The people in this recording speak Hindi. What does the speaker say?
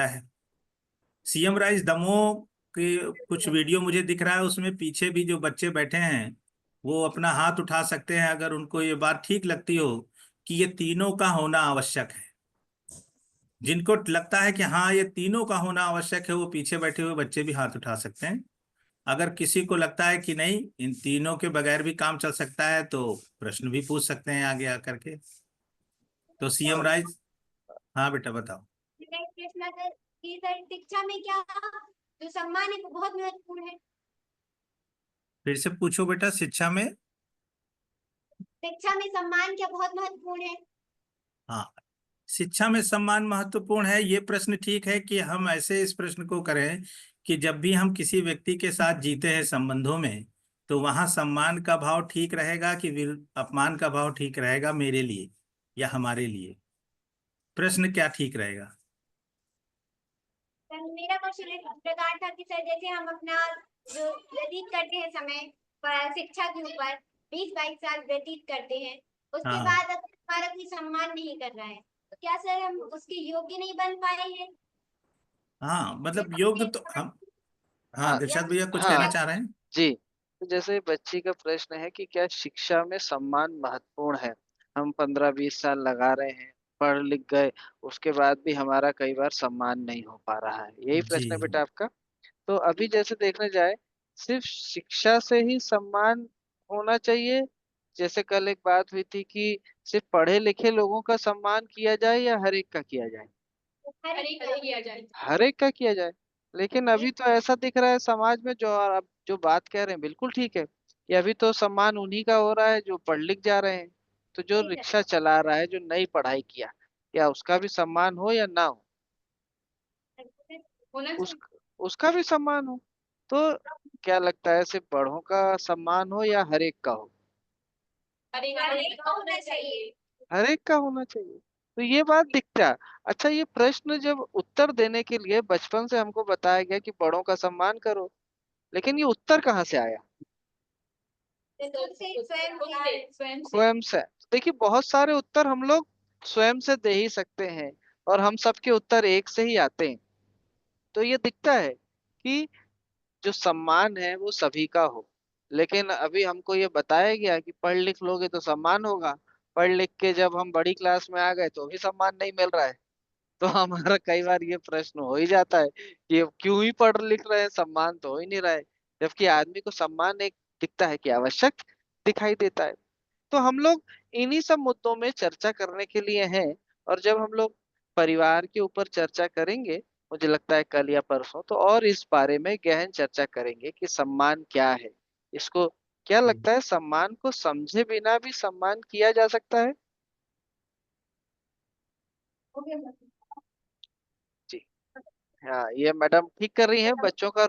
है। सीएम राइस दमोह के कुछ वीडियो मुझे दिख रहा है, उसमें पीछे भी जो बच्चे बैठे हैं वो अपना हाथ उठा सकते हैं अगर उनको ये बात ठीक लगती हो कि ये तीनों का होना आवश्यक है। जिनको लगता है कि हाँ ये तीनों का होना आवश्यक है, वो पीछे बैठे हुए बच्चे भी हाथ उठा सकते हैं। अगर किसी को लगता है कि नहीं इन तीनों के बगैर भी काम चल सकता है तो प्रश्न भी पूछ सकते हैं आगे आकर के। तो सीएम राइस, हाँ बेटा बताओ। नेक्स्ट प्रश्न अगर कि सर शिक्षा में क्या जो सम्मान है वो बहुत महत्वपूर्ण है। फिर से पूछो बेटा, शिक्षा में। शिक्षा में सम्मान क्या बहुत महत्वपूर्ण है। हाँ, शिक्षा में सम्मान महत्वपूर्ण है, ये प्रश्न ठीक है कि हम ऐसे इस प्रश्न को करें कि जब भी हम किसी व्यक्ति के साथ जीते हैं संबंधों में, तो वहां सम्मान का भाव ठीक रहेगा कि अपमान का भाव ठीक रहेगा मेरे लिए या हमारे लिए। प्रश्न क्या ठीक रहेगा? सर मेरा क्वेश्चन इस प्रकार था कि सर जैसे हम अपना जो व्यतीत करते हैं समय पर शिक्षा के ऊपर 20-22 साल व्यतीत करते हैं, उसके हाँ बाद अगर हमारा कोई सम्मान नहीं कर रहा है तो क्या सर हम उसके योग्य नहीं बन पाए हैं। हाँ, मतलब योग्य तो या हम। हाँ हाँ या दिलशाद भैया कुछ कहना हाँ चाह रहे हैं। जी। तो जैसे बच्ची का प्रश्न है कि क्या शिक्षा में सम्मान महत्वपूर्ण है। हम 15-20 साल लगा रहे हैं, पढ़ लिख गए, उसके बाद भी हमारा कई बार सम्मान नहीं हो पा रहा है, यही जी। प्रश्न है बेटा आपका। तो अभी जैसे देखने जाए, सिर्फ शिक्षा से ही सम्मान होना चाहिए। जैसे कल एक बात हुई थी कि सिर्फ पढ़े लिखे लोगों का सम्मान किया जाए या हर एक का किया जाए। हर एक का किया जाए। हर एक का किया जाए। लेकिन अभी तो ऐसा दिख रहा है समाज में, जो आप जो बात कह रहे हैं बिल्कुल ठीक है, कि अभी तो सम्मान उन्हीं का हो रहा है जो पढ़ लिख जा रहे हैं। तो जो ठीक है। रिक्शा चला रहा है, जो नई पढ़ाई किया, क्या उसका भी सम्मान हो या ना हो? होना उस चाहिए। उसका भी सम्मान हो। तो क्या लगता है, सिर्फ बड़ों का सम्मान हो या हर एक का हो? हर एक का होना चाहिए। हर एक का होना चाहिए। तो ये बात दिखता है। अच्छा, ये प्रश्न जब उत्तर देने के लिए बचपन से हमको बताया गया कि बड़ों का सम्मान करो, लेकिन ये उत्तर कहाँ से आया? खुद से स्वयं से। स्वयं से। देखिए, बहुत सारे उत्तर हम लोग स्वयं से दे ही सकते हैं, और हम सबके उत्तर एक से ही आते हैं। तो ये दिखता है कि जो सम्मान है वो सभी का हो। लेकिन अभी हमको ये बताया गया कि पढ़ लिख लोगे तो सम्मान होगा। पढ़ लिख के जब हम बड़ी क्लास में आ गए तो भी सम्मान नहीं मिल रहा है। तो हमारा कई बार ये प्रश्न हो ही जाता है कि क्यों ही पढ़ लिख रहे हैं, सम्मान तो हो ही नहीं रहा है। जबकि आदमी को सम्मान एक दिखता है कि आवश्यक दिखाई देता है। तो हम लोग इन्हीं सब मुद्दों में चर्चा करने के लिए हैं। और जब हम लोग परिवार के ऊपर चर्चा करेंगे, मुझे लगता है कल या परसों, तो और इस बारे में गहन चर्चा करेंगे कि सम्मान क्या है। इसको क्या लगता है, सम्मान को समझे बिना भी सम्मान किया जा सकता है? जी हाँ, ये मैडम ठीक कर रही हैं, बच्चों का